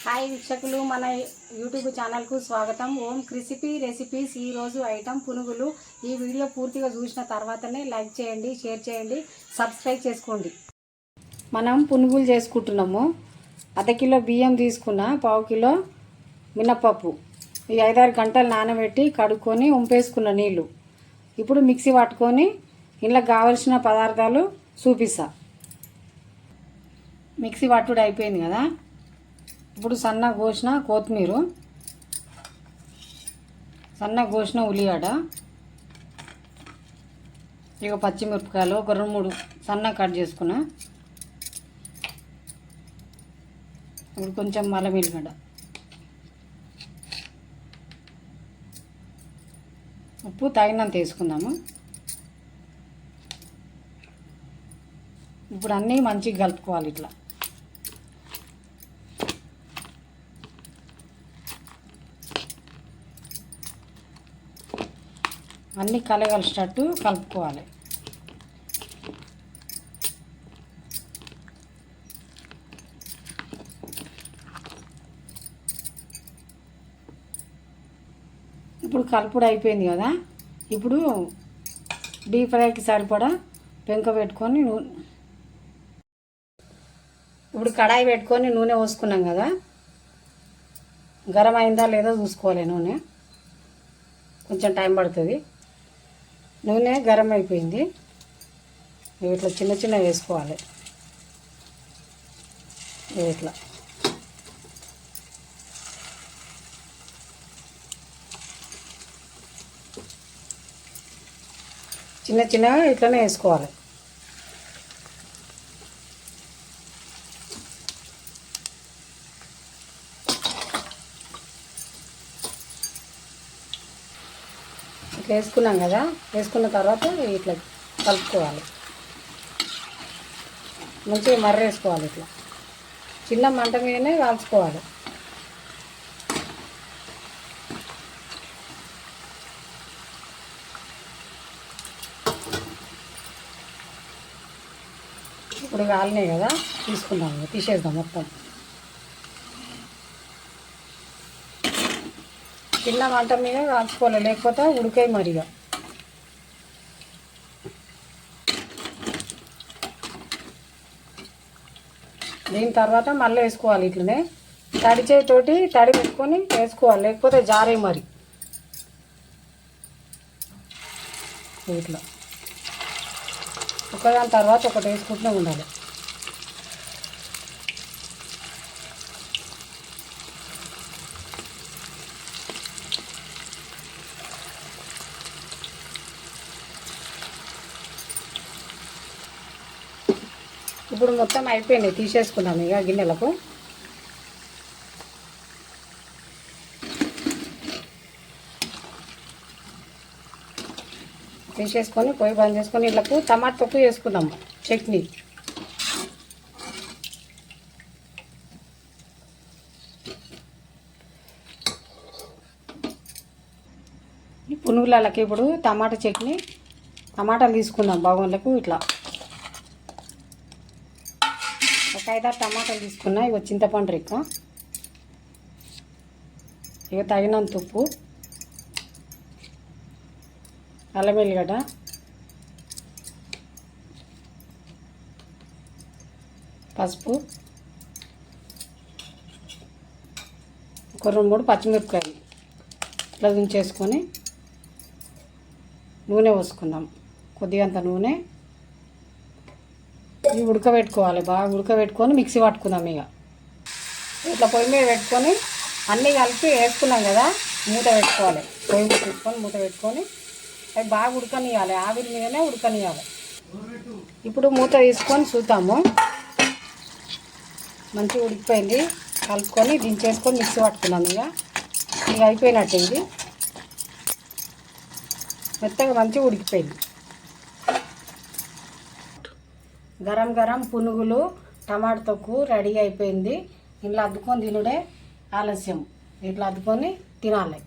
Hi వీక్షకులు, మన YouTube ఛానల్కు స్వాగతం. ఓం క్రిసిపీ రెసిపీస్. ఈరోజు ఐటమ్ పునుగులు. ఈ వీడియో పూర్తిగా చూసిన తర్వాతనే లైక్ చేయండి, షేర్ చేయండి, సబ్స్క్రైబ్ చేసుకోండి. మనం పునుగులు చేసుకుంటున్నాము. అర్ధ కిలో బియ్యం తీసుకున్న, పావు కిలో మినప్పప్పు, ఈ 5-6 గంటలు నానబెట్టి కడుక్కొని ఉంపేసుకున్న నీళ్ళు. ఇప్పుడు మిక్సీ పట్టుకొని ఇంట్లో కావలసిన పదార్థాలు చూపిస్తా. మిక్సీ పట్టుడు అయిపోయింది కదా. ఇప్పుడు సన్నగా కోసిన కొత్తిమీర, సన్నగా కోసిన ఉల్లిగడ్డ, ఇక పచ్చిమిరపకాయలు ఒక 2-3 సన్నగా కట్ చేసుకున్నా. ఇప్పుడు కొంచెం అల్లం వెల్లిగడ్డ, ఉప్పు తగినంత వేసుకుందాము. ఇప్పుడు అన్నీ మంచిగా కలుపుకోవాలి. ఇట్లా అన్నీ కలగలిసేటట్టు కలుపుకోవాలి. ఇప్పుడు కలుపుడు అయిపోయింది కదా. ఇప్పుడు డీప్ ఫ్రైకి సరిపడా పెంక పెట్టుకొని ఇప్పుడు కడాయి పెట్టుకొని నూనె పోసుకున్నాం కదా. గరం అయిందా లేదో చూసుకోవాలి. నూనె కొంచెం టైం పడుతుంది. నూనె గరం అయిపోయింది. ఇట్లా చిన్న చిన్న వేసుకోవాలి. ఇట్లా చిన్న చిన్నగా ఇట్లనే వేసుకోవాలి. ఇట్లా వేసుకున్నాం కదా. వేసుకున్న తర్వాత ఇట్లా కలుపుకోవాలి. మంచిగా మర్రేసుకోవాలి. ఇట్లా చిన్న మంట మీదనే కాల్చుకోవాలి. ఇప్పుడు కాలినాయి కదా, తీసుకుందాం, తీసేద్దాం మొత్తం. చిన్న మంట మీద కాల్చుకోవాలి, లేకపోతే ఉడికాయి మరిగా. దీని తర్వాత మళ్ళీ వేసుకోవాలి. ఇట్లనే తడి చేతితోటి తడి పెట్టుకొని వేసుకోవాలి, లేకపోతే జారే మరి. ఇట్లా ఒకదాని తర్వాత ఒకటి వేసుకుంటూనే ఉండాలి. ఇప్పుడు మొత్తం అయిపోయినాయి, తీసేసుకున్నాము ఇక గిన్నెలకు. తీసేసుకొని పొయ్యి బంద్ చేసుకొని ఇళ్ళకు టమాటా తొక్కు వేసుకున్నాము, చట్నీ. ఈ పునుగులకి ఇప్పుడు టమాటా చట్నీ, టమాటాలు తీసుకున్నాం బాగోన్లకు. ఇట్లా ఒక 5-6 టమాటాలు తీసుకున్నా. ఇక చింతపండు రెక్క, ఇక తగినంత ఉప్పు, అల్లం వెల్లిగడ్డ, పసుపు, ఒక 2-3 పచ్చిమిరపకాయలు ఇట్లా దించేసుకొని నూనె పోసుకుందాం. కొద్దిగంత నూనె. ఇవి ఉడకబెట్టుకోవాలి. బాగా ఉడకబెట్టుకొని మిక్సీ పట్టుకుందాం. ఇక ఇట్లా పొయ్యి మీద పెట్టుకొని అన్నీ కలిపి వేసుకున్నాం కదా, మూత పెట్టుకోవాలి. పొయ్యి మీద పెట్టుకొని మూత పెట్టుకొని అవి బాగా ఉడకనియాలి. ఆవిరి మీదనే ఉడకనియాలి. ఇప్పుడు మూత తీసుకొని చూద్దాము. మంచిగా ఉడికిపోయింది. కలుపుకొని దించేసుకొని మిక్సీ పట్టుకున్నాం. ఇక అయిపోయినట్టు. ఇది మెత్తగా మంచిగా ఉడికిపోయింది. గరం గరం పునుగులు టమాటా తొక్కు రెడీ అయిపోయింది. ఇంట్లో అద్దుకొని తినుడే ఆలస్యం. ఇట్లా అద్దుకొని తినాలి.